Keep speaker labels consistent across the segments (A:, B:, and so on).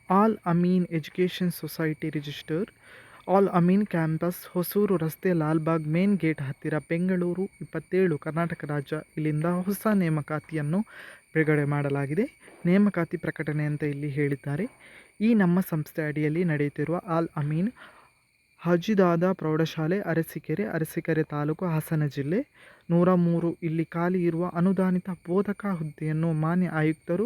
A: All Amin education society register, all Amin campus, Hosur ರಸ್ತೆ, Lalbagh main gate ಹತ್ತಿರ, ಬೆಂಗಳೂರು 27, ಕರ್ನಾಟಕ ರಾಜ್ಯ. ಇಲ್ಲಿಂದ ಹೊಸ ನೇಮಕಾತಿಯನ್ನು ಬಿಡುಗಡೆ ಮಾಡಲಾಗಿದೆ. ನೇಮಕಾತಿ ಪ್ರಕಟಣೆ ಅಂತ ಇಲ್ಲಿ ಹೇಳಿದ್ದಾರೆ. ಈ ನಮ್ಮ ಸಂಸ್ಥೆ ಅಡಿಯಲ್ಲಿ ನಡೆಯುತ್ತಿರುವ ಆಲ್ ಅಮೀನ್ ಹಜಿದಾದ ಪ್ರೌಢಶಾಲೆ, ಅರಸೀಕೆರೆ ತಾಲೂಕು, ಹಾಸನ ಜಿಲ್ಲೆ 103 ಇಲ್ಲಿ ಖಾಲಿ ಇರುವ ಅನುದಾನಿತ ಬೋಧಕ ಹುದ್ದೆಯನ್ನು ಮಾನ್ಯ ಆಯುಕ್ತರು,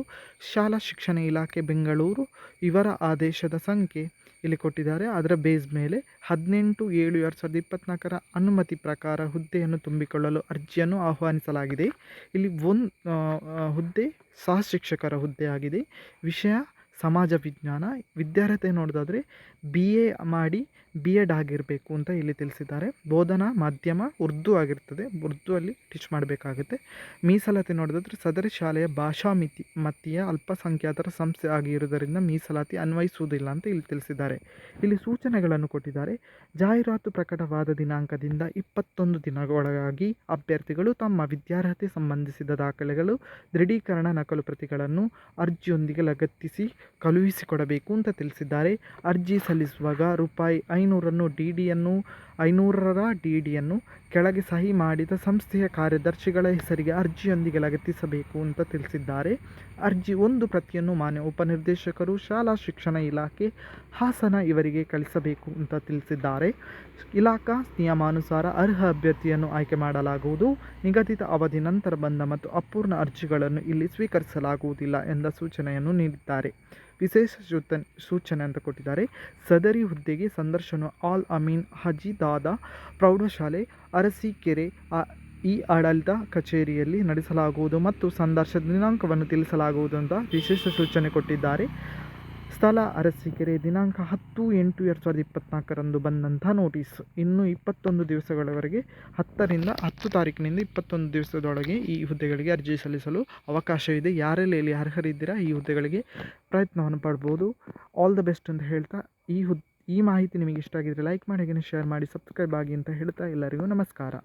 A: ಶಾಲಾ ಶಿಕ್ಷಣ ಇಲಾಖೆ, ಬೆಂಗಳೂರು ಇವರ ಆದೇಶದ ಸಂಖ್ಯೆ ಇಲ್ಲಿ ಕೊಟ್ಟಿದ್ದಾರೆ. ಅದರ ಬೇಸ್ ಮೇಲೆ 18/7/2024 ಅನುಮತಿ ಪ್ರಕಾರ ಹುದ್ದೆಯನ್ನು ತುಂಬಿಕೊಳ್ಳಲು ಅರ್ಜಿಯನ್ನು ಆಹ್ವಾನಿಸಲಾಗಿದೆ. ಇಲ್ಲಿ ಹುದ್ದೆ ಸಹ ಶಿಕ್ಷಕರ ಹುದ್ದೆ ಆಗಿದೆ. ವಿಷಯ ಸಮಾಜ ವಿಜ್ಞಾನ. ವಿದ್ಯಾರ್ಹತೆ ನೋಡೋದಾದರೆ BA ಮಾಡಿ B.Ed ಆಗಿರಬೇಕು ಅಂತ ಇಲ್ಲಿ ತಿಳಿಸಿದ್ದಾರೆ. ಬೋಧನಾ ಮಾಧ್ಯಮ ಉರ್ದು ಆಗಿರ್ತದೆ, ಉರ್ದುವಲ್ಲಿ ಟೀಚ್ ಮಾಡಬೇಕಾಗುತ್ತೆ. ಮೀಸಲಾತಿ ನೋಡೋದಾದರೆ ಸದರಿ ಶಾಲೆಯ ಭಾಷಾ ಮತೀಯ ಅಲ್ಪಸಂಖ್ಯಾತರ ಸಂಸ್ಥೆ ಆಗಿರುವುದರಿಂದ ಮೀಸಲಾತಿ ಅನ್ವಯಿಸುವುದಿಲ್ಲ ಅಂತ ಇಲ್ಲಿ ತಿಳಿಸಿದ್ದಾರೆ. ಇಲ್ಲಿ ಸೂಚನೆಗಳನ್ನು ಕೊಟ್ಟಿದ್ದಾರೆ. ಜಾಹೀರಾತು ಪ್ರಕಟವಾದ ದಿನಾಂಕದಿಂದ 21 ದಿನಗಳೊಳಗಾಗಿ ಅಭ್ಯರ್ಥಿಗಳು ತಮ್ಮ ವಿದ್ಯಾರ್ಹತೆ ಸಂಬಂಧಿಸಿದ ದಾಖಲೆಗಳು, ದೃಢೀಕರಣ ನಕಲು ಪ್ರತಿಗಳನ್ನು ಅರ್ಜಿಯೊಂದಿಗೆ ಲಗತ್ತಿಸಿ ಕಳುಹಿಸಿಕೊಡಬೇಕು ಅಂತ ತಿಳಿಸಿದ್ದಾರೆ. ಅರ್ಜಿ ಸಲ್ಲಿಸುವಾಗ ₹500 ಡಿಡಿಯನ್ನು ಕೆಳಗೆ ಸಹಿ ಮಾಡಿದ ಸಂಸ್ಥೆಯ ಕಾರ್ಯದರ್ಶಿಗಳ ಹೆಸರಿಗೆ ಅರ್ಜಿಯೊಂದಿಗೆ ಲಗತ್ತಿಸಬೇಕು ಅಂತ ತಿಳಿಸಿದ್ದಾರೆ. ಅರ್ಜಿ ಒಂದು ಪ್ರತಿಯನ್ನು ಮಾನ್ಯ ಉಪನಿರ್ದೇಶಕರು, ಶಾಲಾ ಶಿಕ್ಷಣ ಇಲಾಖೆ, ಹಾಸನ ಇವರಿಗೆ ಕಳಿಸಬೇಕು ಅಂತ ತಿಳಿಸಿದ್ದಾರೆ. ಇಲಾಖಾ ನಿಯಮಾನುಸಾರ ಅರ್ಹ ಅಭ್ಯರ್ಥಿಯನ್ನು ಆಯ್ಕೆ ಮಾಡಲಾಗುವುದು. ನಿಗದಿತ ಅವಧಿ ನಂತರ ಬಂದ ಮತ್ತು ಅಪೂರ್ಣ ಅರ್ಜಿಗಳನ್ನು ಇಲ್ಲಿ ಸ್ವೀಕರಿಸಲಾಗುವುದಿಲ್ಲ ಎಂದ ಸೂಚನೆಯನ್ನು ನೀಡಿದ್ದಾರೆ. ವಿಶೇಷ ಸೂಚನೆ ಅಂತ ಕೊಟ್ಟಿದ್ದಾರೆ. ಸದರಿ ಹುದ್ದೆಗೆ ಸಂದರ್ಶನ ಆಲ್ ಅಮೀನ್ ಹಜಿದಾದ ಪ್ರೌಢಶಾಲೆ, ಅರಸೀಕೆರೆ ಈ ಆಡಳಿತ ಕಚೇರಿಯಲ್ಲಿ ನಡೆಸಲಾಗುವುದು ಮತ್ತು ಸಂದರ್ಶನ ದಿನಾಂಕವನ್ನು ತಿಳಿಸಲಾಗುವುದು ಅಂತ ವಿಶೇಷ ಸೂಚನೆ ಕೊಟ್ಟಿದ್ದಾರೆ. ಸ್ಥಳ ಅರಸೀಕೆರೆ. ದಿನಾಂಕ 10/8/2024 ಬಂದಂಥ ನೋಟಿಸ್. ಇನ್ನು 21 ದಿವಸಗಳವರೆಗೆ 10 ತಾರೀಕಿನಿಂದ 21 ದಿವಸದೊಳಗೆ ಈ ಹುದ್ದೆಗಳಿಗೆ ಅರ್ಜಿ ಸಲ್ಲಿಸಲು ಅವಕಾಶವಿದೆ. ಯಾರೆಲ್ಲ ಇಲ್ಲಿ ಅರ್ಹರಿದ್ದೀರಾ ಈ ಹುದ್ದೆಗಳಿಗೆ ಪ್ರಯತ್ನವನ್ನು ಪಡ್ಬೋದು. ಆಲ್ ದ ಬೆಸ್ಟ್ ಅಂತ ಹೇಳ್ತಾ ಈ ಮಾಹಿತಿ ನಿಮಗೆ ಇಷ್ಟ ಆಗಿದ್ರೆ ಲೈಕ್ ಮಾಡಿ, ಹಾಗೆ ಶೇರ್ ಮಾಡಿ, ಸಬ್ಸ್ಕ್ರೈಬ್ ಆಗಿ ಅಂತ ಹೇಳ್ತಾ ಎಲ್ಲರಿಗೂ ನಮಸ್ಕಾರ.